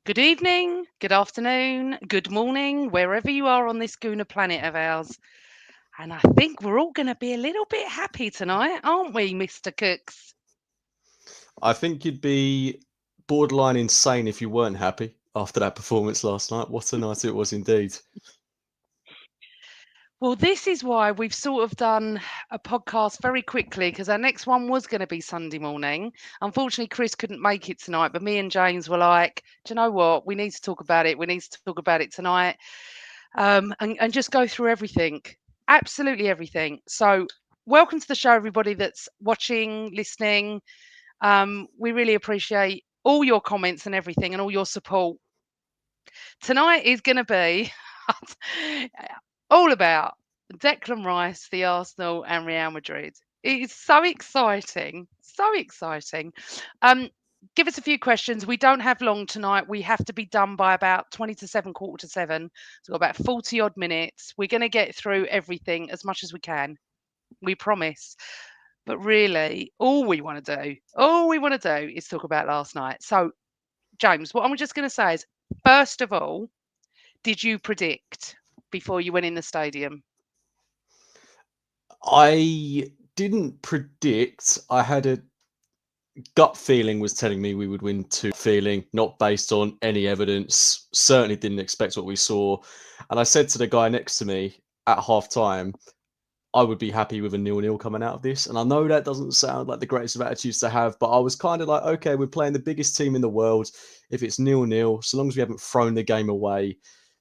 Good evening, good afternoon, good morning, wherever you are on this Gooner planet of ours. And I think we're all going to be a little bit happy tonight, aren't we, Mr. Cooks? I think you'd be borderline insane if you weren't happy after that performance last night. What a night it was indeed. Well, this is why we've sort of done a podcast very quickly because our next one was going to be Sunday morning. Unfortunately, Chris couldn't make it tonight, but me and James were like, do you know what? We need to talk about it. We need to talk about it tonight and just go through everything, absolutely everything. So, welcome to the show, everybody that's watching, listening. We really appreciate all your comments and everything and all your support. Tonight is going to be all about Declan Rice, the Arsenal, and Real Madrid. It is so exciting, so exciting. Um, give us a few questions. We don't have long tonight. We have to be done by about 20 to 7, quarter to 7. So, we've got about 40 odd minutes. We're going to get through everything as much as we can. We promise. But really, all we want to do is talk about last night. So, James, what I'm just going to say is, first of all, did you predict before you went in the stadium? I didn't predict. I had a gut feeling was telling me we would win 2 feeling, not based on any evidence. Certainly didn't expect what we saw. And I said to the guy next to me at half time, I would be happy with a 0-0 coming out of this. And I know that doesn't sound like the greatest of attitudes to have, but I was kind of like, okay, we're playing the biggest team in the world. If it's 0-0, so long as we haven't thrown the game away,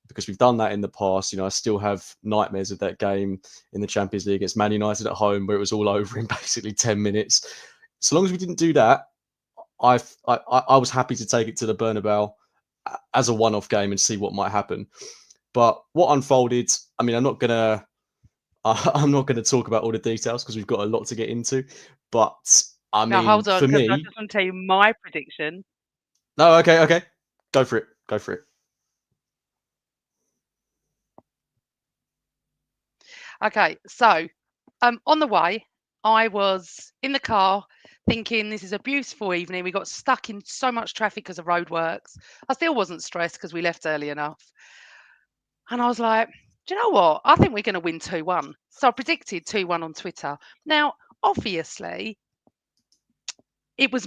because we've done that in the past. I still have nightmares of that game in the Champions League against Man United at home, where it was all over in basically 10 minutes. So long as we didn't do that, I was happy to take it to the Bernabeu as a one-off game and see what might happen. But what unfolded, I mean, I'm not going to talk about all the details because we've got a lot to get into. But I Now, mean, hold on, for because I me, just want to tell you my prediction. no, okay, go for it. Okay, so on the way, I was in the car thinking this is a beautiful evening. We got stuck in so much traffic because of roadworks. I still wasn't stressed because we left early enough. And I was like, do you know what? I think we're going to win 2-1. So I predicted 2-1 on Twitter. Now, obviously, it was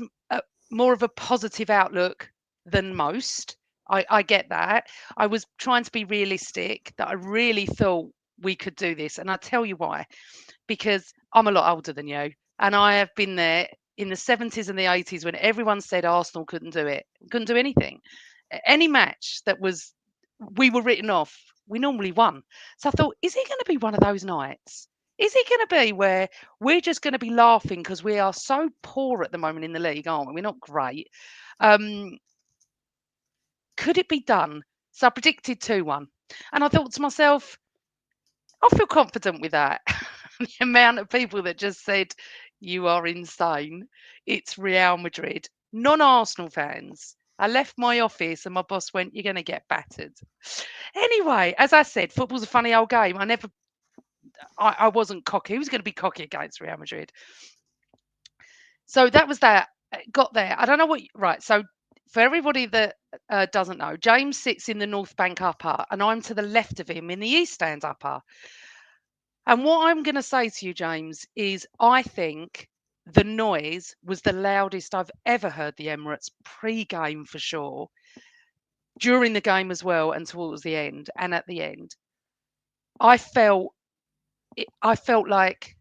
more of a positive outlook than most. I get that. I was trying to be realistic, that I really thought we could do this. And I'll tell you why. Because I'm a lot older than you. And I have been there in the 70s and the 80s when everyone said Arsenal couldn't do it, couldn't do anything. Any match that was, we were written off, we normally won. So I thought, is it going to be one of those nights? Is it going to be where we're just going to be laughing because we are so poor at the moment in the league, aren't we? We're not great. Um, could it be done? So I predicted 2-1. And I thought to myself, I feel confident with that. The amount of people that just said, you are insane. It's Real Madrid, non Arsenal fans. I left my office and my boss went, you're going to get battered. Anyway, as I said, football's a funny old game. I wasn't cocky. Who was going to be cocky against Real Madrid? So that was that. Got there. I don't know what. Right. So for everybody that doesn't know, James sits in the North Bank upper, and I'm to the left of him in the East Stand upper. And what I'm going to say to you, James, is I think the noise was the loudest I've ever heard the Emirates pre-game for sure, during the game as well, and towards the end, and at the end. I felt I felt like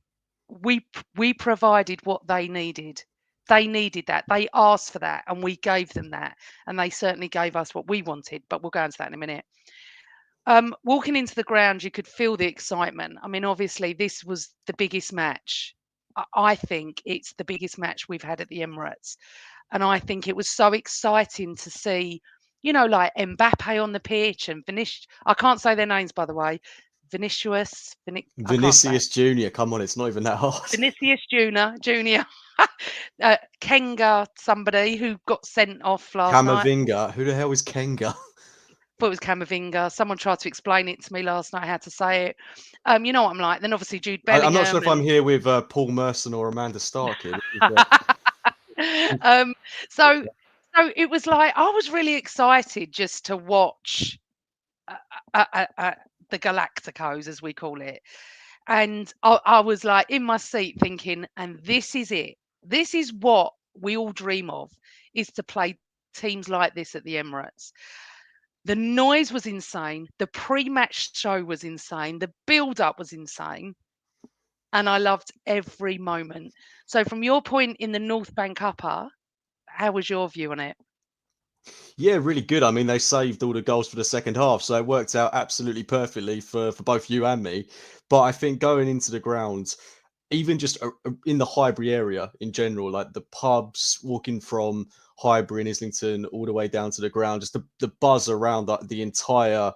we provided what they needed. They needed that. They asked for that, and we gave them that, and they certainly gave us what we wanted. But we'll go into that in a minute. Walking into the ground, you could feel the excitement. I mean, obviously, this was the biggest match. I think it's the biggest match we've had at the Emirates. And I think it was so exciting to see, like Mbappe on the pitch and Vinicius. I can't say their names, by the way. I can't say it. Vinicius Junior, come on, it's not even that hard. Vinicius Junior, Kenga, somebody who got sent off last night. Kamavinga, who the hell is Kenga? Thought it was Camavinga. Someone tried to explain it to me last night how to say it. You know what I'm like. Then obviously Jude I'm not sure Bellingham if I'm here with Paul Merson or Amanda Stark here. so So it was like I was really excited just to watch uh, uh, uh, uh, the Galacticos, as we call it. And I was like in my seat thinking, and this is it. This is what we all dream of, is to play teams like this at the Emirates. The noise was insane. The pre-match show was insane. The build-up was insane. And I loved every moment. So from your point in the North Bank upper, how was your view on it? Yeah, really good. I mean, they saved all the goals for the second half, so it worked out absolutely perfectly for both you and me. But I think going into the ground, even just in the Highbury area in general, like the pubs, walking from Highbury and Islington all the way down to the ground, just the buzz around the entire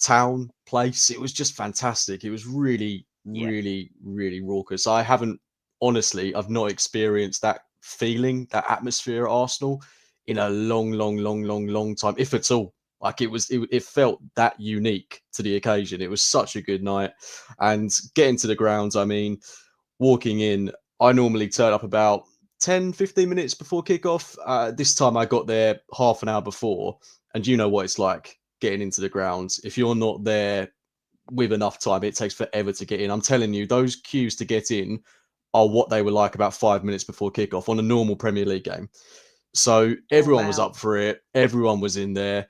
town place, it was just fantastic. It was really, Yeah. really, really raucous. I've not experienced that feeling, that atmosphere at Arsenal in a long, long, long, long, long time, if at all. Like it felt that unique to the occasion. It was such a good night, and getting to the grounds. I mean, walking in, I normally turn up about 10, 15 minutes before kickoff. This time I got there half an hour before, and you know what it's like getting into the grounds. If you're not there with enough time, it takes forever to get in. I'm telling you, those queues to get in are what they were like about 5 minutes before kickoff on a normal Premier League game. So Oh, everyone was wow. up for it. Everyone was in there.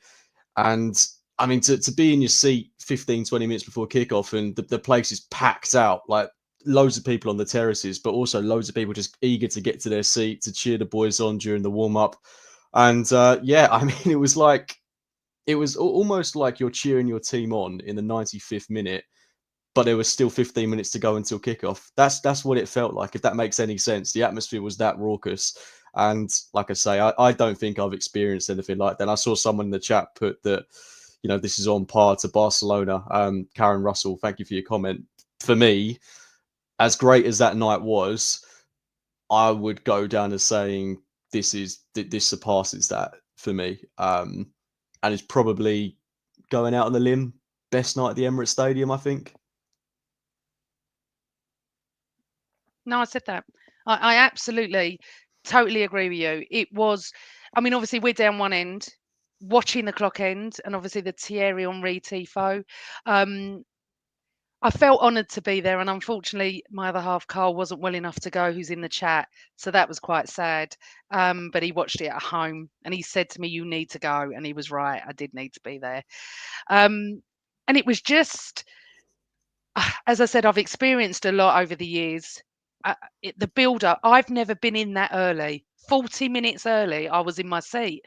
And I mean, to be in your seat 15, 20 minutes before kickoff and the place is packed out, like loads of people on the terraces, but also loads of people just eager to get to their seat to cheer the boys on during the warm up. And yeah, I mean, it was almost like you're cheering your team on in the 95th minute, but there was still 15 minutes to go until kickoff. That's what it felt like, if that makes any sense. The atmosphere was that raucous. And like I say, I don't think I've experienced anything like that. And I saw someone in the chat put that, this is on par to Barcelona. Karen Russell, thank you for your comment. For me, as great as that night was, I would go down as saying this surpasses that for me. And it's probably going out on the limb, best night at the Emirates Stadium, I think. No, I said that. I absolutely, totally agree with you. It was, I mean, obviously we're down one end, watching the clock end, and obviously the Thierry Henry tifo. Um, I felt honoured to be there, and unfortunately, my other half, Carl, wasn't well enough to go. Who's in the chat, so that was quite sad. But he watched it at home, and he said to me, "You need to go," and he was right. I did need to be there, um, and it was just, as I said, I've experienced a lot over the years. The build up, I've never been in that early. 40 minutes early, I was in my seat.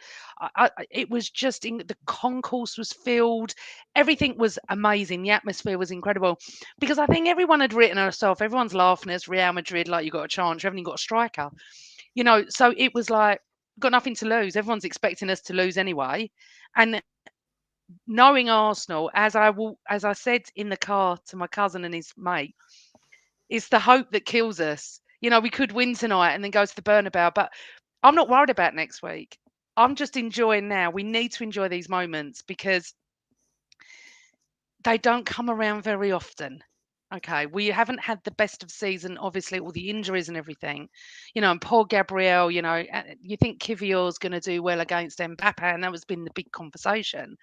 It was just the concourse was filled. Everything was amazing. The atmosphere was incredible because I think everyone had written herself. Everyone's laughing at us, Real Madrid, like you got a chance. You haven't even got a striker, So it was like, got nothing to lose. Everyone's expecting us to lose anyway, and knowing Arsenal, as I said in the car to my cousin and his mate, it's the hope that kills us. We could win tonight and then go to the Bernabeu, but I'm not worried about next week. I'm just enjoying now. We need to enjoy these moments because they don't come around very often. Okay, we haven't had the best of season, obviously, all the injuries and everything, and Paul Gabriel, you think Kivior's going to do well against Mbappe, and that was been the big conversation.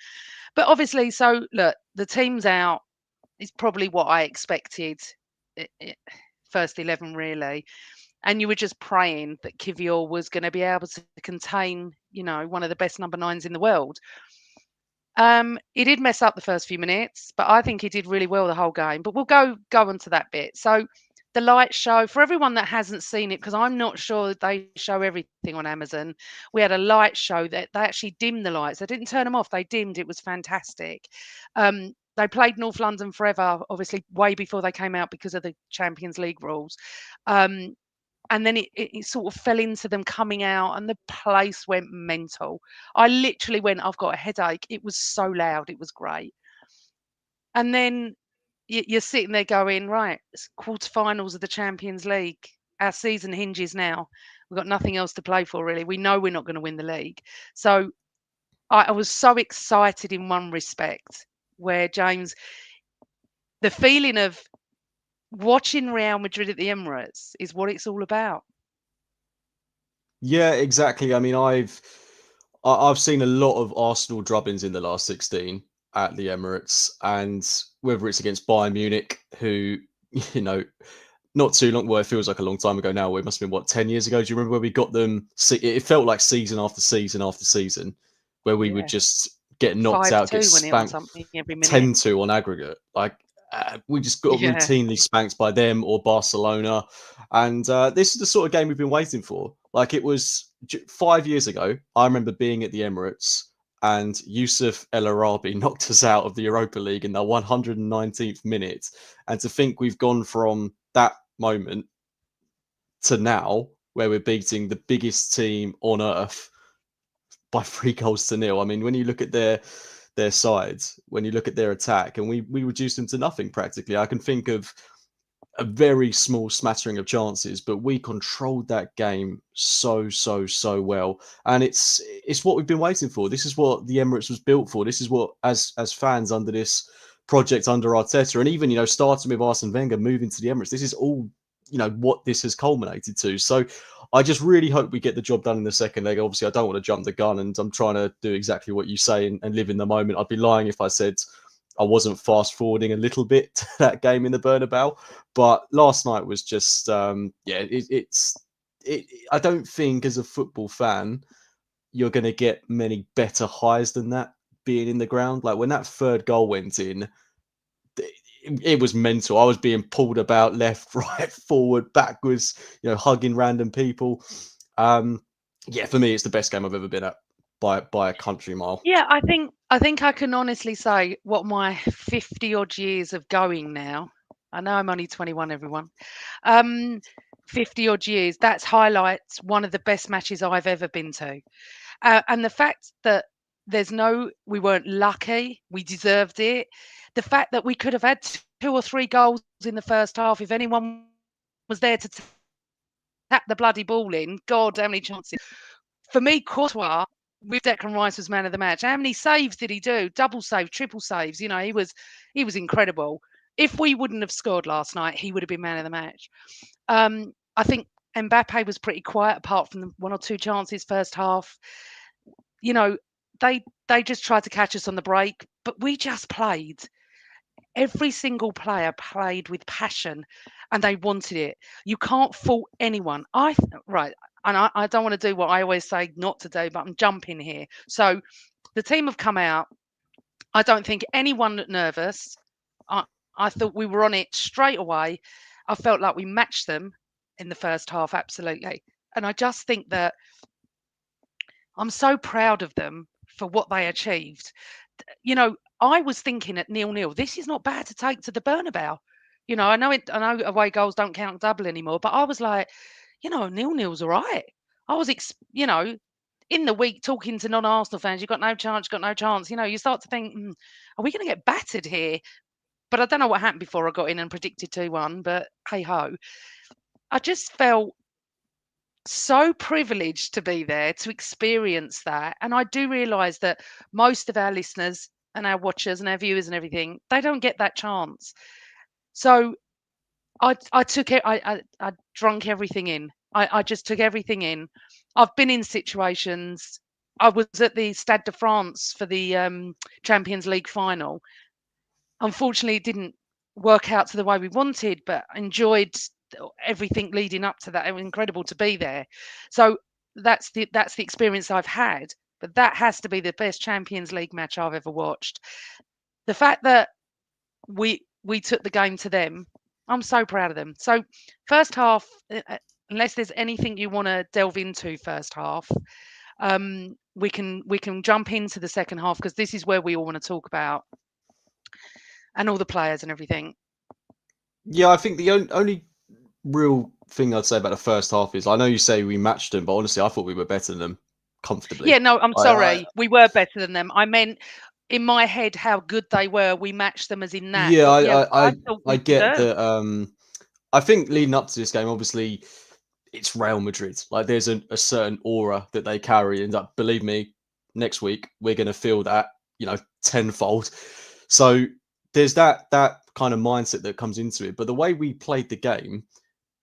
But obviously, so look, the team's out. It's probably what I expected. First 11, really. And you were just praying that Kivior was going to be able to contain, one of the best number nines in the world. He did mess up the first few minutes, but I think he did really well the whole game. But we'll go on to that bit. So the light show, for everyone that hasn't seen it, because I'm not sure that they show everything on Amazon. We had a light show that they actually dimmed the lights. They didn't turn them off. They dimmed. It was fantastic. They played North London Forever, obviously way before they came out because of the Champions League rules. Um, and then it sort of fell into them coming out and the place went mental. I literally went, I've got a headache. It was so loud. It was great. And then you're sitting there going, right, it's quarterfinals of the Champions League. Our season hinges now. We've got nothing else to play for, really. We know we're not going to win the league. So I was so excited in one respect, where James, the feeling of watching Real Madrid at the Emirates is what it's all about. Yeah, exactly. I mean, I've seen a lot of Arsenal drubbings in the last 16 at the Emirates, and whether it's against Bayern Munich, who, you know, not too long, well, it feels like a long time ago now. It must have been, what, 10 years ago? Do you remember where we got them? It felt like season after season after season, where we would Yeah. just get knocked out, get 5-2 when it or spanked something every minute. 10-2 on aggregate. Like, we just got Yeah. routinely spanked by them or Barcelona. And this is the sort of game we've been waiting for. Like, it was 5 years ago. I remember being at the Emirates and Yusuf El Arabi knocked us out of the Europa League in the 119th minute. And to think we've gone from that moment to now, where we're beating the biggest team on earth by 3 goals to nil. I mean, when you look at their sides, when you look at their attack, and we reduced them to nothing practically. I can think of a very small smattering of chances, but we controlled that game so well. And it's what we've been waiting for. This is what the Emirates was built for. This is what, as fans under this project under Arteta, and even, starting with Arsene Wenger moving to the Emirates, this is all, what this has culminated to. So I just really hope we get the job done in the second leg. Obviously, I don't want to jump the gun, and I'm trying to do exactly what you say and live in the moment. I'd be lying if I said I wasn't fast forwarding a little bit to that game in the Bernabeu. But last night was just, I don't think as a football fan you're going to get many better highs than that being in the ground. Like when that third goal went in, it was mental. I was being pulled about left, right, forward, backwards, hugging random people. For me, it's the best game I've ever been at by a country mile. Yeah, I think I can honestly say what my 50 odd years of going now. I know I'm only 21, everyone. Um, 50 odd years. That's highlights one of the best matches I've ever been to. And the fact that we weren't lucky, we deserved it. The fact that we could have had 2 or 3 goals in the first half if anyone was there to tap the bloody ball in. God, how many chances. For me, Courtois with Declan Rice was man of the match. How many saves did he do? Double save, triple saves. He was incredible. If we wouldn't have scored last night, he would have been man of the match. I think Mbappe was pretty quiet apart from the 1 or 2 chances first half. You know, they just tried to catch us on the break, but we just played. Every single player played with passion and they wanted it. You can't fault anyone. Right, and I don't want to do what I always say not to do, but I'm jumping here. So the team have come out. I don't think anyone looked nervous. I thought we were on it straight away. I felt like we matched them in the first half, absolutely. And I just think that I'm so proud of them for what they achieved. I was thinking at 0-0, this is not bad to take to the Bernabeu. I know away goals don't count double anymore, but I was like, 0-0's all right. I was, in the week talking to non-Arsenal fans, you've got no chance, you've got no chance. You start to think, are we going to get battered here? But I don't know what happened before I got in and predicted 2-1, but hey ho. I just felt so privileged to be there to experience that. And I do realize that most of our listeners and our watchers and our viewers and everything, they don't get that chance. So I took it, I drunk everything in. I just took everything in. I've been in situations. I was at the Stade de France for the Champions League final. Unfortunately, it didn't work out to the way we wanted, but enjoyed everything leading up to that. It was incredible to be there. So that's the experience I've had. But that has to be the best Champions League match I've ever watched. The fact that we took the game to them, I'm so proud of them. So first half, unless there's anything you want to delve into first half, we can jump into the second half because this is where we all want to talk about and all the players and everything. Yeah, I think the only real thing I'd say about the first half is I know you say we matched them, but honestly, I thought we were better than them comfortably. Yeah, no, I'm I sorry. We were better than them. I meant in my head how good they were. We matched them as in that. yeah, But yeah, I thought I we get deserved. that. I think leading up to this game, obviously, it's Real Madrid. Like, there's a certain aura that they carry, and believe me, next week we're going to feel that, tenfold. So there's that kind of mindset that comes into it. But the way we played the game,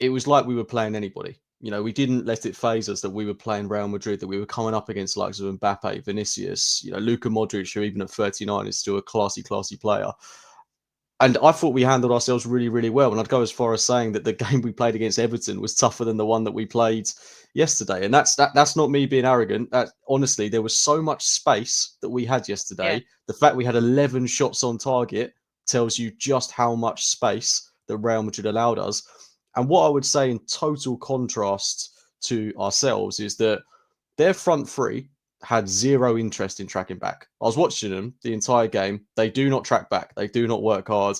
it was like we were playing anybody. We didn't let it phase us that we were playing Real Madrid, that we were coming up against likes of Mbappe, Vinicius, Luka Modric, who even at 39 is still a classy player. And I thought we handled ourselves really, really well. And I'd go as far as saying that the game we played against Everton was tougher than the one that we played yesterday. And that's not me being arrogant. That honestly, there was so much space that we had Yeah, yesterday. The fact we had 11 shots on target tells you just how much space that Real Madrid allowed us. And what I would say in total contrast to ourselves is that their front three had zero interest in tracking back. I was watching them the entire game. They do not track back. They do not work hard.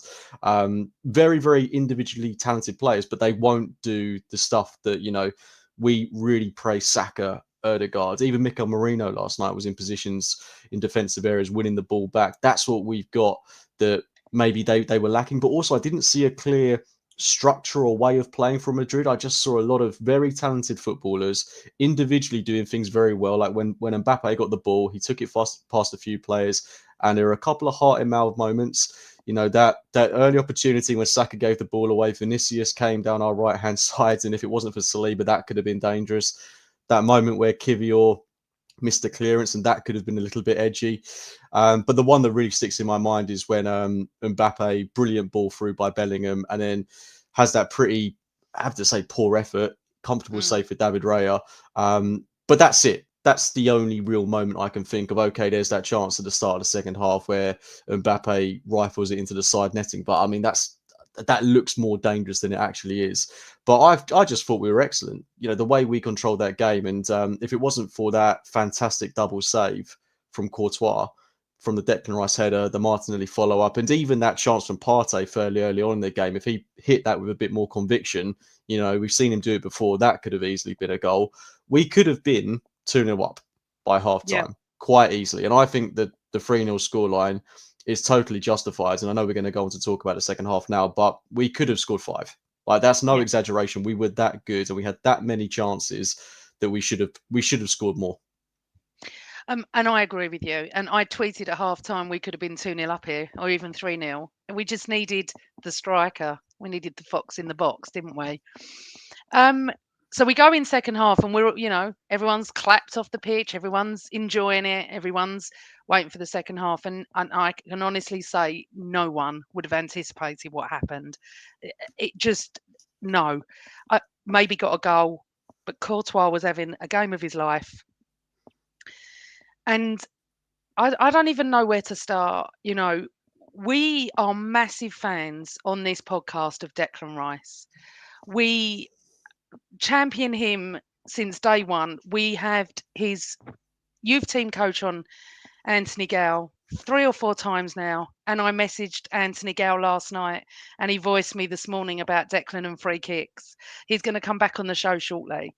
Very, very individually talented players, but they won't do the stuff that, we really praise Saka, Erdegaard. Even Mikel Merino last night was in positions in defensive areas, winning the ball back. That's what we've got that maybe they were lacking. But also, I didn't see a clear structure or way of playing from Madrid. I just saw a lot of very talented footballers individually doing things very well. Like when Mbappe got the ball, he took it past a few players, and there were a couple of heart in mouth moments. That early opportunity when Saka gave the ball away, Vinicius came down our right hand side, and if it wasn't for Saliba, that could have been dangerous. That moment where Kivior missed the clearance, and that could have been a little bit edgy. But the one that really sticks in my mind is when Mbappe, brilliant ball through by Bellingham, and then has that pretty, I have to say, poor effort, comfortable mm, save for David Raya. But that's it. That's the only real moment I can think of. Okay, there's that chance at the start of the second half where Mbappe rifles it into the side netting. But I mean, that looks more dangerous than it actually is. But I just thought we were excellent. The way we controlled that game, and if it wasn't for that fantastic double save from Courtois, from the Declan Rice header, the Martinelli follow up, and even that chance from Partey fairly early on in the game, if he hit that with a bit more conviction, we've seen him do it before. That could have easily been a goal. We could have been 2-0 up by half yeah, time quite easily, and I think that the 3-0 scoreline is totally justified. And I know we're going to go on to talk about the second half now, but we could have scored 5. Like, that's no yeah. exaggeration. We were that good, and we had that many chances that we should have scored more. And I agree with you. And I tweeted at half time we could have been 2-0 up here or even 3-0. And we just needed the striker. We needed the fox in the box, didn't we? Um, so we go in second half and everyone's clapped off the pitch, everyone's enjoying it, everyone's waiting for the second half. And I can honestly say no one would have anticipated what happened. It just, no. I maybe got a goal, but Courtois was having a game of his life. And I don't even know where to start. We are massive fans on this podcast of Declan Rice. We champion him since day one. We have his youth team coach on, Anthony Gow, 3 or 4 times now. And I messaged Anthony Gow last night and he voiced me this morning about Declan and free kicks. He's going to come back on the show shortly.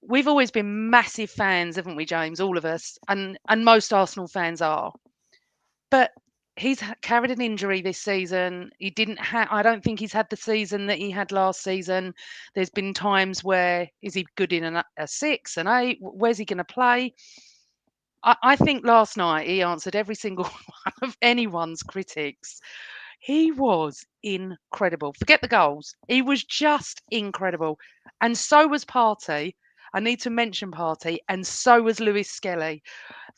We've always been massive fans, haven't we, James? All of us, and most Arsenal fans are. But he's carried an injury this season. He didn't have. I don't think he's had the season that he had last season. There's been times where is he good in a 6, an 8? Where's he going to play? I think last night he answered every single one of anyone's critics. He was incredible. Forget the goals. He was just incredible. And so was Partey. I need to mention Partey. And so was Lewis Skelly.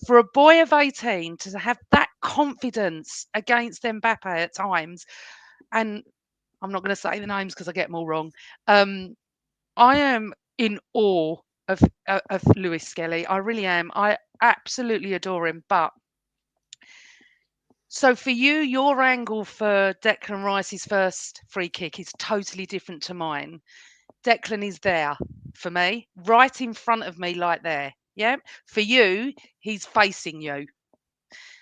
For a boy of 18 to have that confidence against Mbappe at times, and I'm not going to say the names because I get them all wrong. I am in awe of Lewis Skelly. I really am. I absolutely adore him. But so for you, your angle for Declan Rice's first free kick is totally different to mine. Declan is there for me, right in front of me, like there. Yeah. For you, he's facing you.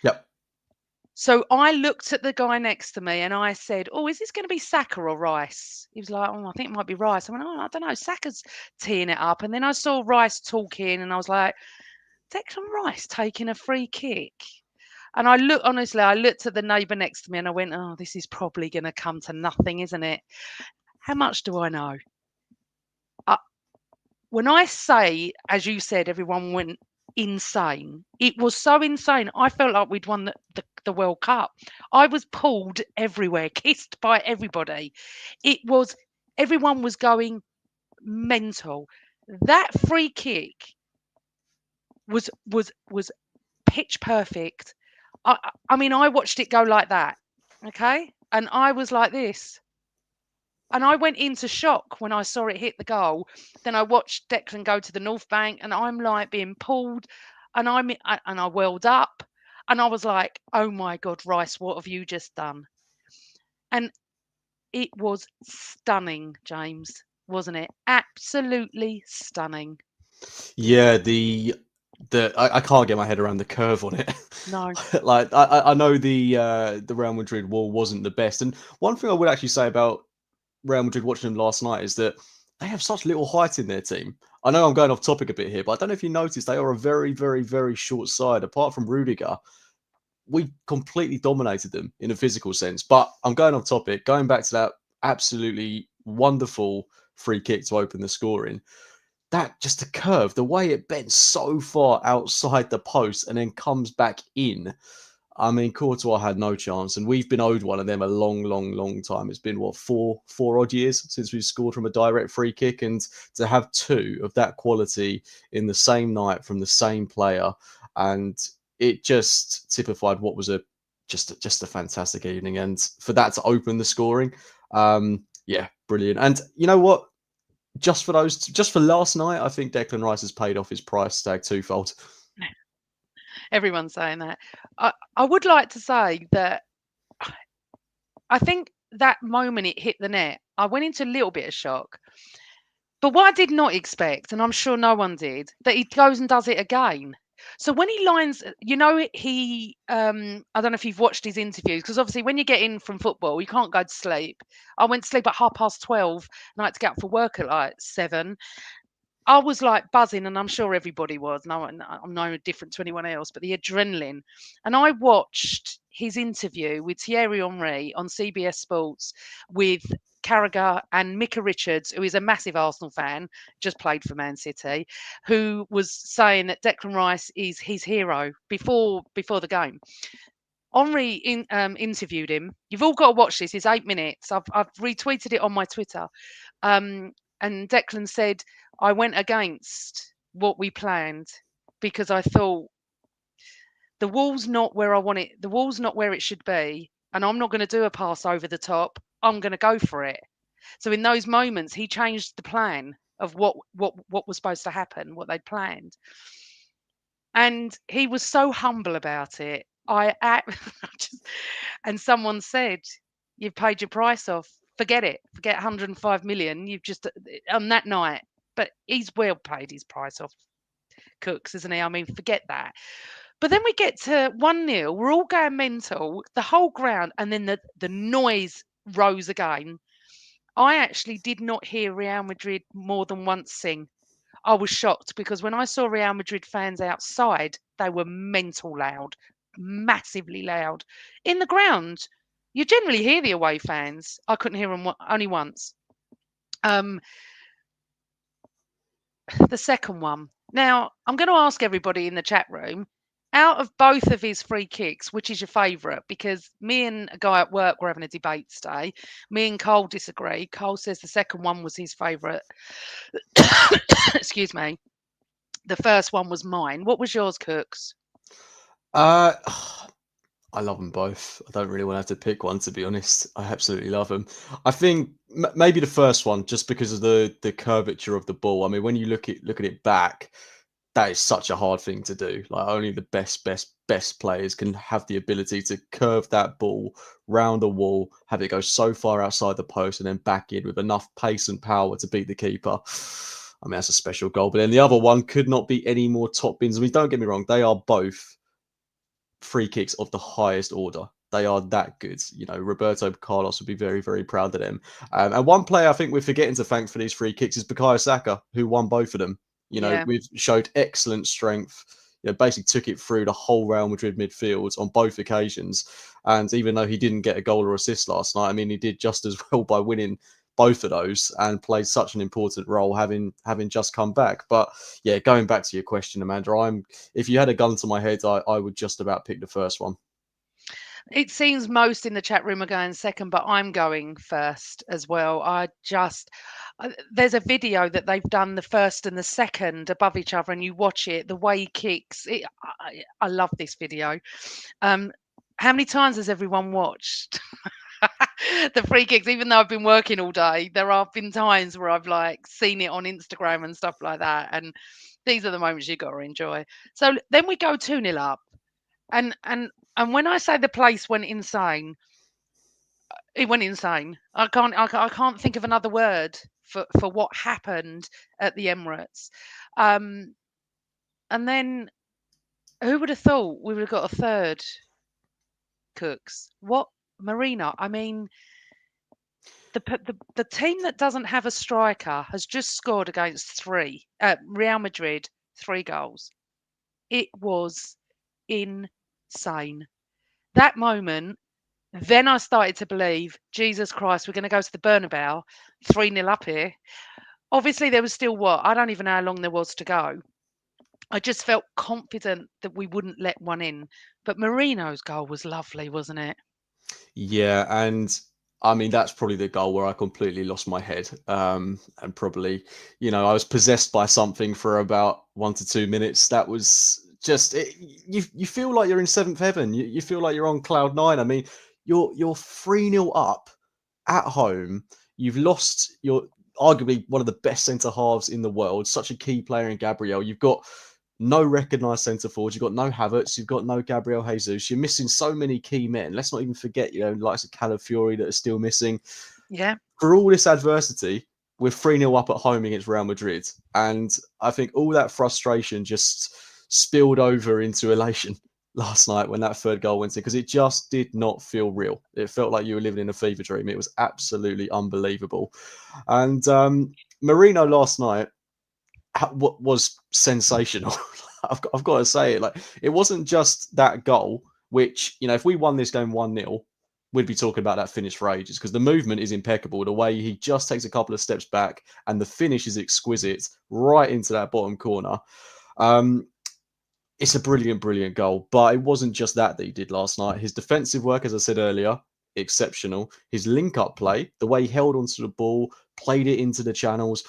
Yep. So I looked at the guy next to me and I said, "Oh, is this going to be Saka or Rice?" He was like, "Oh, I think it might be Rice." I went, "Oh, I don't know. Saka's teeing it up." And then I saw Rice talking and I was like, Declan Rice taking a free kick. And I looked at the neighbour next to me and I went, "Oh, this is probably going to come to nothing, isn't it?" How much do I know? I, when I say, as you said, everyone went insane. It was so insane. I felt like we'd won the World Cup. I was pulled everywhere, kissed by everybody. It was, everyone was going mental. That free kick was pitch perfect. I mean, I watched it go like that, okay, and I was like this. And I went into shock when I saw it hit the goal. Then I watched Declan go to the North Bank, and I'm like being pulled, and I welled up, and I was like, "Oh my God, Rice, what have you just done?" And it was stunning, James, wasn't it? Absolutely stunning. Yeah, I can't get my head around the curve on it. No, Like I know the Real Madrid wall wasn't the best, and one thing I would actually say about Real Madrid watching them last night is that they have such little height in their team. I know I'm going off topic a bit here, but I don't know if you noticed they are a very, very, very short side. Apart from Rudiger, we completely dominated them in a physical sense. But I'm going off topic. Going back to that absolutely wonderful free kick to open the scoring. That just the curve, the way it bends so far outside the post and then comes back in. I mean, Courtois had no chance, and we've been owed one of them a long, long, long time. It's been what four odd years since we've scored from a direct free kick, and to have two of that quality in the same night from the same player, and it just typified what was a just a fantastic evening, and for that to open the scoring, yeah, brilliant. And you know what? Just for last night, I think Declan Rice has paid off his price tag twofold. everyone's saying that. I would like to say that I think that moment it hit the net, I went into a little bit of shock. But what I did not expect, and I'm sure no one did, that he goes and does it again. So when he lines, I don't know if you've watched his interviews, because obviously when you get in from football, you can't go to sleep. I went to sleep at 12:30, and I had to get up for work at like 7. I was like buzzing, and I'm sure everybody was. No, I'm no different to anyone else, but the adrenaline. And I watched his interview with Thierry Henry on CBS Sports with Carragher and Micah Richards, who is a massive Arsenal fan, just played for Man City, who was saying that Declan Rice is his hero before the game. Henry interviewed him. You've all got to watch this. It's 8 minutes. I've retweeted it on my Twitter. Um, and Declan said, I went against what we planned because I thought the wall's not where I want it. The wall's not where it should be. And I'm not going to do a pass over the top. I'm going to go for it. So in those moments, he changed the plan of what was supposed to happen, what they'd planned. And he was so humble about it. And someone said, "You've paid your price off. Forget it. Forget 105 million. You've just on that night." But he's well paid his price off, Cooks, isn't he? I mean, forget that. But then we get to 1-0. We're all going mental, the whole ground, and then the noise rose again. I actually did not hear Real Madrid more than once sing. I was shocked because when I saw Real Madrid fans outside, they were mental loud, massively loud. In the ground, you generally hear the away fans. I couldn't hear them only once. Um, the second one. Now, I'm going to ask everybody in the chat room, out of both of his free kicks, which is your favourite? Because me and a guy at work were having a debate today. Me and Cole disagree. Cole says the second one was his favourite. Excuse me. The first one was mine. What was yours, Cooks? Uh, I love them both. I don't really want to have to pick one, to be honest. I absolutely love them. I think maybe the first one, just because of the curvature of the ball. I mean, when you look at it back, that is such a hard thing to do. Like only the best players can have the ability to curve that ball round the wall, have it go so far outside the post, and then back in with enough pace and power to beat the keeper. I mean, that's a special goal. But then the other one could not be any more top bins. I mean, don't get me wrong, they are both free kicks of the highest order. They are that good. You know, Roberto Carlos would be very, very proud of them. And one player I think we're forgetting to thank for these free kicks is Bukayo Saka, who won both of them. You know, Yeah. we've showed excellent strength. You know, basically took it through the whole Real Madrid midfield on both occasions. And even though he didn't get a goal or assist last night, I mean, he did just as well by winning both of those and played such an important role having just come back. But yeah, going back to your question, Amanda, if you had a gun to my head, I would just about pick the first one. It seems most in the chat room are going second, but I'm going first as well. There's a video that they've done the first and the second above each other, and you watch it, the way he kicks. I love this video. Um, how many times has everyone watched the free kicks? Even though I've been working all day, there have been times where I've like seen it on Instagram and stuff like that. And these are the moments you got to enjoy. So then we go 2-0 up. And when I say the place went insane, it went insane. I can't think of another word for what happened at the Emirates. Um, and then who would have thought we would have got a third, Cooks? What Marina? I mean, the team that doesn't have a striker has just scored against Real Madrid, 3 goals. It was insane. That moment. Then I started to believe, Jesus Christ, we're going to go to the Bernabeu, 3-0 up here. Obviously, there was still what? I don't even know how long there was to go. I just felt confident that we wouldn't let one in. But Marino's goal was lovely, wasn't it? Yeah, and I mean that's probably the goal where I completely lost my head. And probably, I was possessed by something for about 1 to 2 minutes. That was just it, you feel like you're in seventh heaven. You feel like you're on cloud nine. I mean, you're 3-0 up at home. You've lost your arguably one of the best centre halves in the world, such a key player in Gabriel. You've got no recognised centre forwards. You've got no Havertz. You've got no Gabriel Jesus. You're missing so many key men. Let's not even forget, likes of Calafiori that are still missing. Yeah. For all this adversity, we're 3-0 up at home against Real Madrid. And I think all that frustration just spilled over into elation last night when that third goal went in, because it just did not feel real. It felt like you were living in a fever dream. It was absolutely unbelievable. And Marino last night, what was sensational. I've got to say it. Like, it wasn't just that goal, which, if we won this game 1-0, we'd be talking about that finish for ages, because the movement is impeccable. The way he just takes a couple of steps back and the finish is exquisite right into that bottom corner. It's a brilliant, brilliant goal. But it wasn't just that he did last night. His defensive work, as I said earlier, exceptional. His link-up play, the way he held onto the ball, played it into the channels.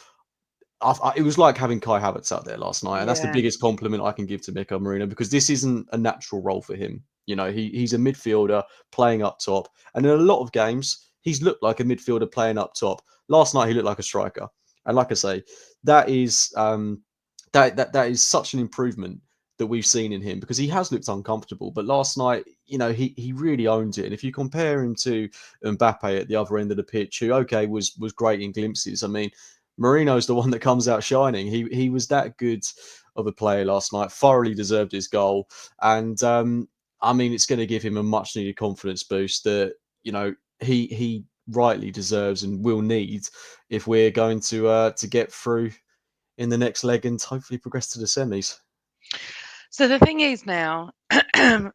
It was like having Kai Havertz out there last night, and that's the Yeah. biggest compliment I can give to Miko Marino, because this isn't a natural role for him. He's a midfielder playing up top, and in a lot of games he's looked like a midfielder playing up top. Last night he looked like a striker, and like I say, that is that is such an improvement that we've seen in him, because he has looked uncomfortable. But last night, he really owned it. And if you compare him to Mbappe at the other end of the pitch, who was great in glimpses, I mean, Marino's the one that comes out shining. He was that good of a player last night. Thoroughly deserved his goal, and I mean, it's going to give him a much needed confidence boost that he rightly deserves and will need if we're going to get through in the next leg and hopefully progress to the semis. So the thing is now, it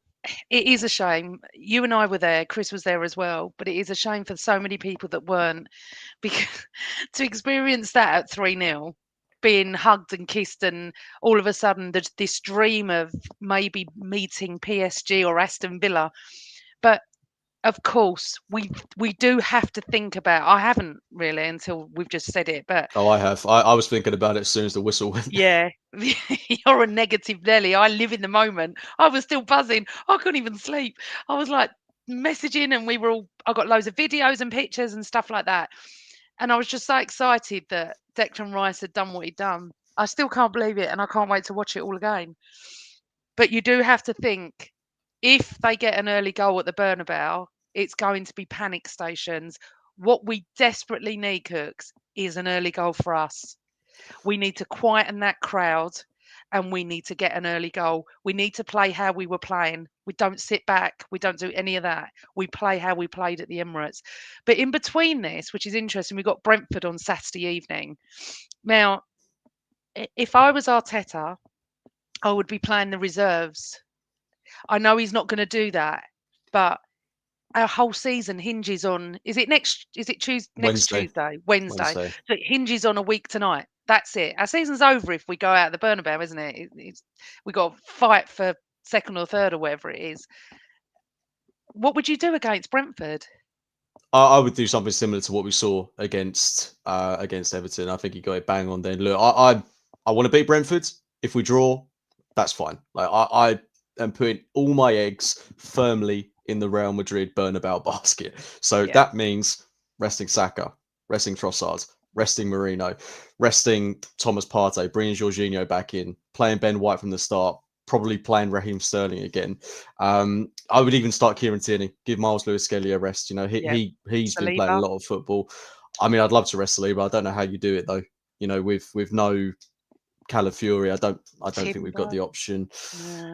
is a shame. You and I were there. Chris was there as well. But it is a shame for so many people that weren't, because to experience that at 3-0, being hugged and kissed, and all of a sudden there's this dream of maybe meeting PSG or Aston Villa. But of course, we do have to think about. I haven't really until we've just said it, but Oh, I have. I was thinking about it as soon as the whistle went. yeah, you're a negative Nelly. I live in the moment. I was still buzzing. I couldn't even sleep. I was like messaging, and I got loads of videos and pictures and stuff like that. And I was just so excited that Declan Rice had done what he'd done. I still can't believe it, and I can't wait to watch it all again. But you do have to think, if they get an early goal at the Bernabeu, it's going to be panic stations. What we desperately need, Cooks, is an early goal for us. We need to quieten that crowd, and we need to get an early goal. We need to play how we were playing. We don't sit back. We don't do any of that. We play how we played at the Emirates. But in between this, which is interesting, we've got Brentford on Saturday evening. Now, if I was Arteta, I would be playing the reserves. I know he's not going to do that, but our whole season hinges on, is it next Wednesday. Tuesday, Wednesday. Wednesday. So it hinges on a week tonight. That's it. Our season's over if we go out the Bernabeu, isn't it? We got to fight for second or third or whatever it is. What would you do against Brentford? I would do something similar to what we saw against Everton. I think he got it bang on then. Look, I want to beat Brentford. If we draw, that's fine. Like I am putting all my eggs firmly in the Real Madrid Bernabeu basket. So Yeah, that means resting Saka, resting Trossard, resting Marino, resting Thomas Partey, bringing Jorginho back in, playing Ben White from the start, probably playing Raheem Sterling again. I would even start Kieran Tierney, give Miles Lewis Skelly a rest. You know, yeah. he's been playing a Saliba. lot of football. I mean, I'd love to rest Saliba. I don't know how you do it though. You know, with no Calafiori, I don't think we've got Timber. the option.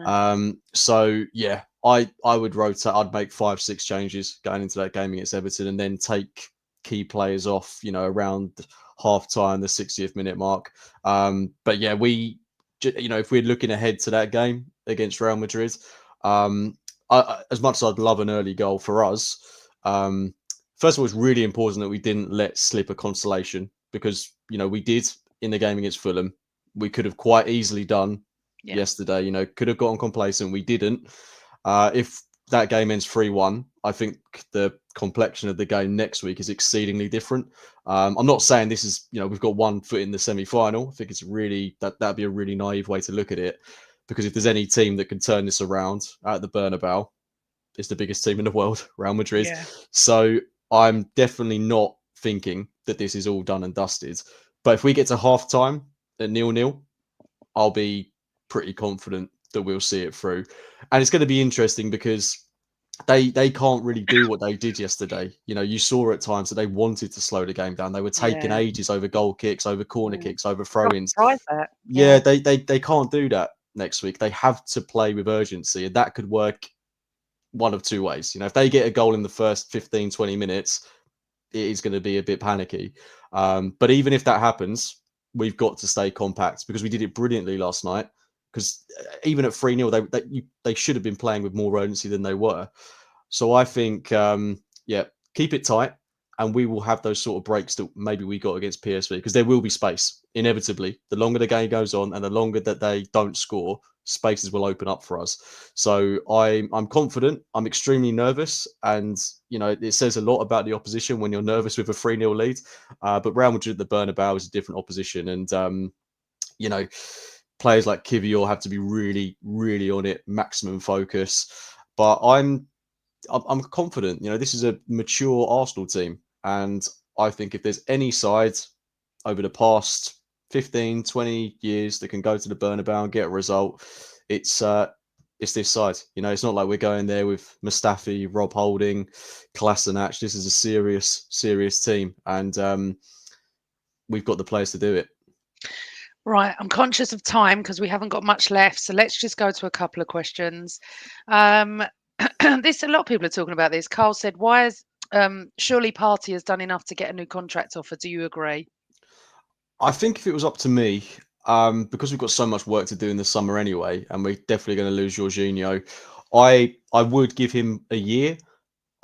Nah. So yeah, I would rotate. I'd make 5-6 changes going into that game against Everton, and then take key players off. You know, around half time, the 60th minute mark. But yeah, if we're looking ahead to that game against Real Madrid, um, as much as I'd love an early goal for us, um, first of all, it's really important that we didn't let slip a consolation, because we did in the game against Fulham. We could have quite easily done Yeah, yesterday. Could have gotten complacent. We didn't. If that game ends 3-1, I think the complexion of the game next week is exceedingly different. I'm not saying this is, we've got one foot in the semi-final. I think it's really that'd be a really naive way to look at it, because if there's any team that can turn this around at the Bernabeu, it's the biggest team in the world, Real Madrid. yeah. So I'm definitely not thinking that this is all done and dusted. But if we get to half time at 0-0, I'll be pretty confident that we'll see it through. And it's going to be interesting because they can't really do what they did yesterday. You saw at times that they wanted to slow the game down. They were taking Yeah. ages over goal kicks, over corner Mm. kicks, over I was throw-ins. surprised that. Yeah, Yeah. they can't do that next week. They have to play with urgency, and that could work one of two ways. If they get a goal in the first 15, 20 minutes, it is going to be a bit panicky. But even if that happens, we've got to stay compact, because we did it brilliantly last night. Because even at 3-0, they should have been playing with more urgency than they were. So I think, yeah, keep it tight, and we will have those sort of breaks that maybe we got against PSV, because there will be space inevitably. The longer the game goes on, and the longer that they don't score, spaces will open up for us. So I'm confident. I'm extremely nervous, and it says a lot about the opposition when you're nervous with a 3-0 lead. But Real Madrid at the Bernabeu is a different opposition, and you know players like Kivior have to be really, really on it, maximum focus. But I'm confident. This is a mature Arsenal team, and I think if there's any side over the past 15, 20 years that can go to the Bernabeu and get a result, it's this side. It's not like we're going there with Mustafi, Rob Holding, Kolasinac. This is a serious, serious team, and we've got the players to do it. Right. I'm conscious of time because we haven't got much left. So let's just go to a couple of questions. Um, a lot of people are talking about this. Carl said, "Why is surely Party has done enough to get a new contract offer? Do you agree?" I think if it was up to me, because we've got so much work to do in the summer anyway, and we're definitely going to lose Jorginho, I would give him a year.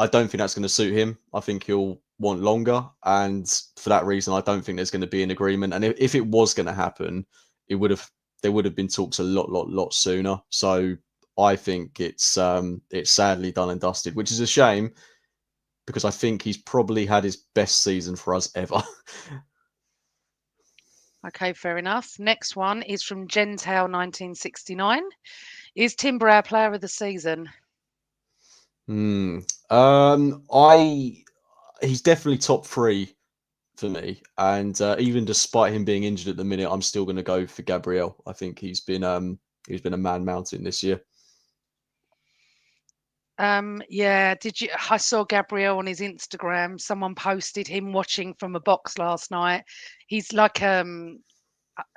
I don't think that's going to suit him. I think he'll want longer, and for that reason, I don't think there's going to be an agreement. And if it was going to happen, it would have there would have been talks a lot sooner. So I think it's sadly done and dusted, which is a shame, because I think he's probably had his best season for us ever. Okay, fair enough. Next one is from Gentile 1969. Is Timber our player of the season? Hmm. I He's definitely top three for me, and even despite him being injured at the minute, I'm still going to go for Gabriel. I think he's been a man mountain this year. Yeah, did you? I saw Gabriel on his Instagram. Someone posted him watching from a box last night. He's like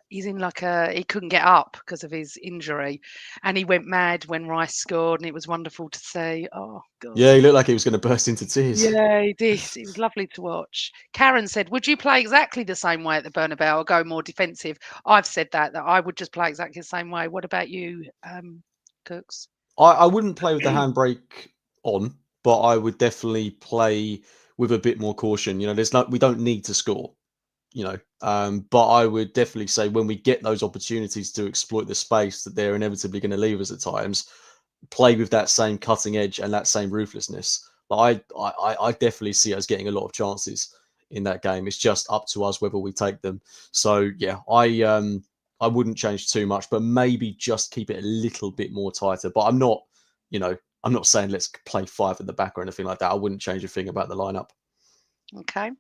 he's in like he couldn't get up because of his injury, and he went mad when Rice scored, and it was wonderful to see. Oh God. Yeah, he looked like he was going to burst into tears. Yeah, he did. It was lovely to watch. Karen said, "Would you play exactly the same way at the Bernabeu or go more defensive?" I've said that I would just play exactly the same way. What about you, Cooks? I wouldn't play with the handbrake on, but I would definitely play with a bit more caution. We don't need to score. But I would definitely say when we get those opportunities to exploit the space that they're inevitably going to leave us at times, play with that same cutting edge and that same ruthlessness. Like I definitely see us getting a lot of chances in that game. It's just up to us whether we take them. So yeah, I wouldn't change too much, but maybe just keep it a little bit more tighter. But I'm not, you know, I'm not saying let's play five at the back or anything like that. I wouldn't change a thing about the lineup. Okay.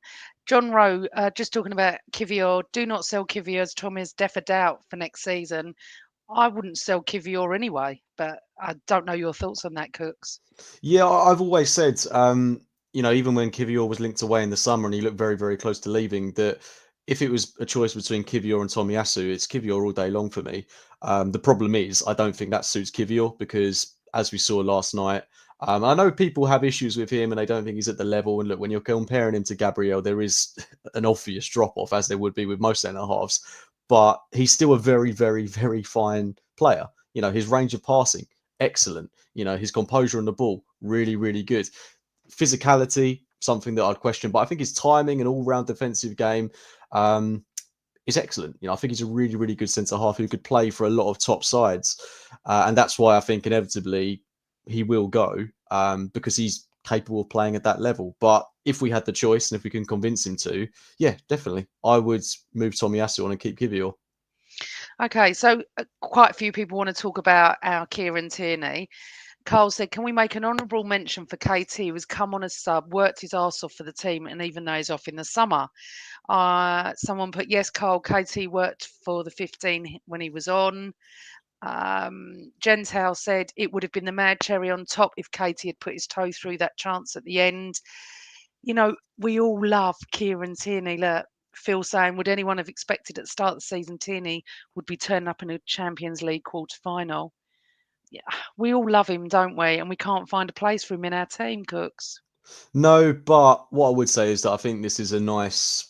John Rowe, just talking about Kivior. Do not sell Kivior as Tommy's definite doubt for next season. I wouldn't sell Kivior anyway, but I don't know your thoughts on that, Cooks. Yeah, I've always said, even when Kivior was linked away in the summer and he looked very, very close to leaving, that if it was a choice between Kivior and Tomiyasu, it's Kivior all day long for me. The problem is, I don't think that suits Kivior because, as we saw last night, I know people have issues with him and they don't think he's at the level. And look, when you're comparing him to Gabriel, there is an obvious drop off, as there would be with most centre halves. But he's still a very, very, very fine player. His range of passing, excellent. His composure on the ball, really, really good. Physicality, something that I'd question, but I think his timing and all-round defensive game is excellent. I think he's a really, really good centre half who could play for a lot of top sides, and that's why I think inevitably he will go because he's capable of playing at that level. But if we had the choice and if we can convince him to, yeah, definitely, I would move Tomiyasu on and keep Kivior. Okay, so quite a few people want to talk about our Kieran Tierney. Carl said, "Can we make an honourable mention for KT, who has come on as sub, worked his arse off for the team, and even though he's off in the summer?" Someone put, "Yes, Carl, KT worked for the 15 when he was on." Jen's House said, "It would have been the mad cherry on top if KT had put his toe through that chance at the end." We all love Kieran Tierney. Look, Phil saying, "Would anyone have expected at the start of the season Tierney would be turning up in a Champions League quarter final?" Yeah, we all love him, don't we? And we can't find a place for him in our team, Cooks. No, but what I would say is that I think this is a nice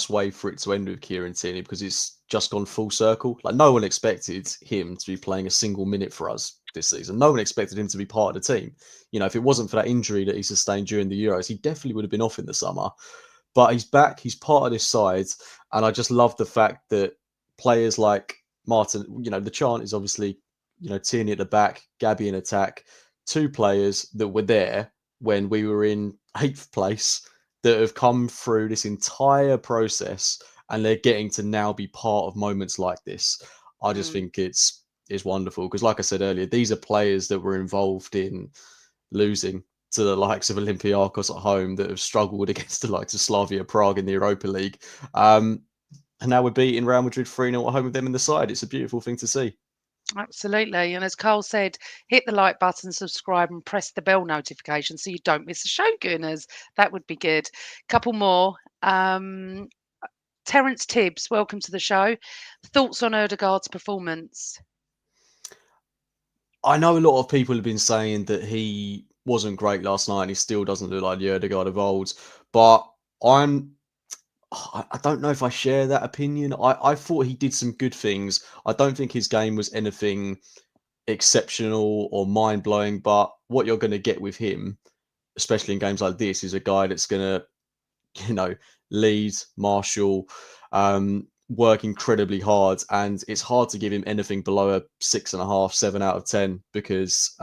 way for it to end with Kieran Tierney because it's just gone full circle. Like no one expected him to be playing a single minute for us this season. No one expected him to be part of the team. If it wasn't for that injury that he sustained during the Euros, he definitely would have been off in the summer. But he's back, he's part of this side, and I just love the fact that players like Martin, the chant is obviously, Tierney at the back, Gabby in attack, two players that were there when we were in eighth place that have come through this entire process and they're getting to now be part of moments like this. I just Mm. think it's wonderful because, like I said earlier, these are players that were involved in losing to the likes of Olympiacos at home that have struggled against the likes of Slavia Prague in the Europa League. And now we're beating Real Madrid 3-0 at home with them in the side. It's a beautiful thing to see. Absolutely. And as Carl said, hit the like button, subscribe, and press the bell notification so you don't miss a show, gooners. That would be good. Couple more. Terence Tibbs, welcome to the show. Thoughts on Erdegaard's performance? I know a lot of people have been saying that he wasn't great last night and he still doesn't look like the Erdegaard of old, but I don't know if I share that opinion. I thought he did some good things. I don't think his game was anything exceptional or mind blowing, but what you're going to get with him, especially in games like this, is a guy that's going to, you know, lead, marshal, work incredibly hard. And it's hard to give him anything below a 6.5, 7 out of 10 because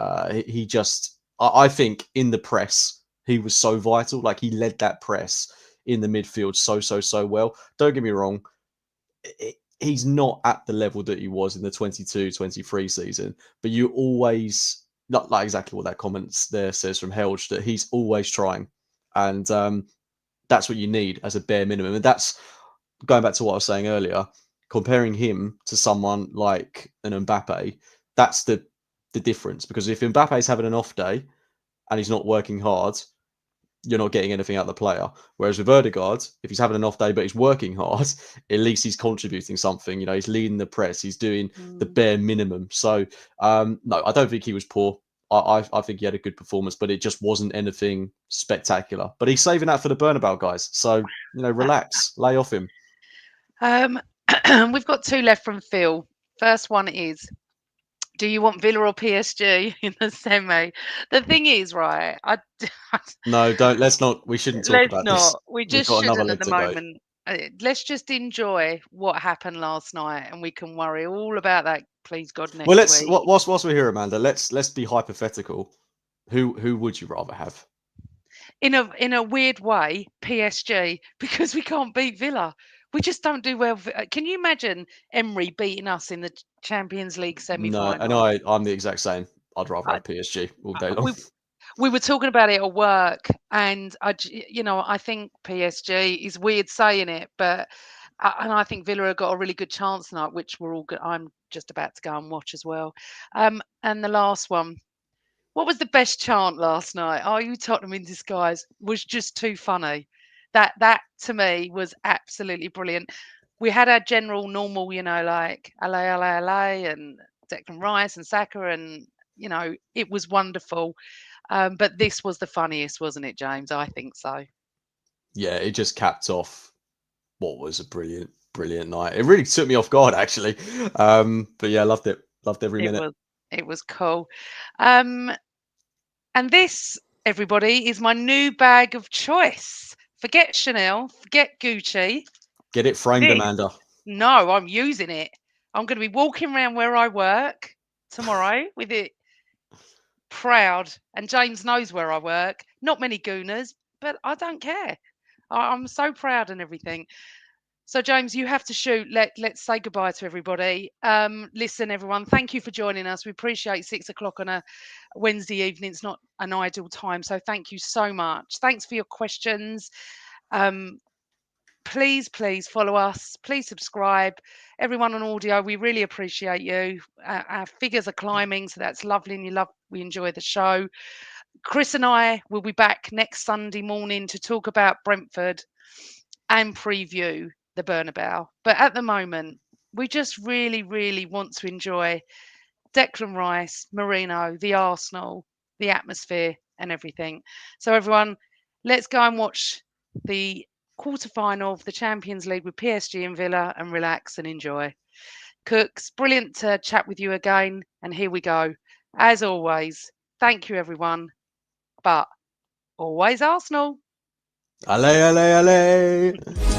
he just, I think in the press, he was so vital. Like he led that press in the midfield so well. Don't get me wrong. He's not at the level that he was in the 22-23 season, but you always, not like exactly what that comment there says from Helge, that he's always trying. And that's what you need as a bare minimum. And that's going back to what I was saying earlier, comparing him to someone like an Mbappe, that's the difference. Because if Mbappe's having an off day and he's not working hard, you're not getting anything out of the player. Whereas with Erdegaard, if he's having an off day but he's working hard, at least he's contributing something. He's leading the press, he's doing the Mm. bare minimum. So no, I don't think he was poor. I think he had a good performance, but it just wasn't anything spectacular. But he's saving that for the Bernabeu guys. So, relax, lay off him. Um, we've got two left from Phil. First one is, do you want Villa or PSG in the semi? The thing is, right, No, don't. Let's not. We shouldn't talk let's about this. not. We We've just got another shouldn't at leg the to go. moment. Let's just enjoy what happened last night, and we can worry all about that please God, Well, next let's week. whilst we're here, Amanda, let's be hypothetical. Who would you rather have? In a weird way, PSG, because we can't beat Villa. We just don't do well. Can you imagine Emery beating us in the Champions League No, and semi-final? I'm the exact same. I'd rather I, have PSG all day long. we were talking about it at work, and I think PSG is weird saying it, but and I think Villa have got a really good chance tonight, which we're all good. I'm just about to go and watch as well. And the last one, what was the best chant last night? "Are you Tottenham in disguise?" was just too funny. That to me was absolutely brilliant. We had our general normal, like LA, LA, LA, and Declan Rice and Saka, and it was wonderful. But this was the funniest, wasn't it, James? I think so. Yeah, it just capped off what was a brilliant night. It really took me off guard, actually. But yeah, loved it. Loved every It minute. was it was cool. Um, and this, everybody, is my new bag of choice. Forget Chanel, forget Gucci. Get it framed, This, Amanda. no, I'm using it. I'm going to be walking around where I work tomorrow with it proud. And James knows where I work. Not many gooners, but I don't care. I'm so proud and everything. So, James, you have to shoot. Let's say goodbye to everybody. Listen, everyone, thank you for joining us. We appreciate 6 o'clock on a Wednesday evening. It's not an ideal time. So, thank you so much. Thanks for your questions. Um, please follow us. Please subscribe. Everyone on audio, we really appreciate you. Our figures are climbing, so that's lovely. And we enjoy the show. Chris and I will be back next Sunday morning to talk about Brentford and preview the Bernabeu. But at the moment, we just really want to enjoy Declan Rice, Marino, the Arsenal, the atmosphere, and everything. So, everyone, let's go and watch the quarter-final of the Champions League with PSG and Villa and relax and enjoy. Cooks, brilliant to chat with you again. And here we go. As always, thank you, everyone. But always Arsenal. Allez, allez, allez.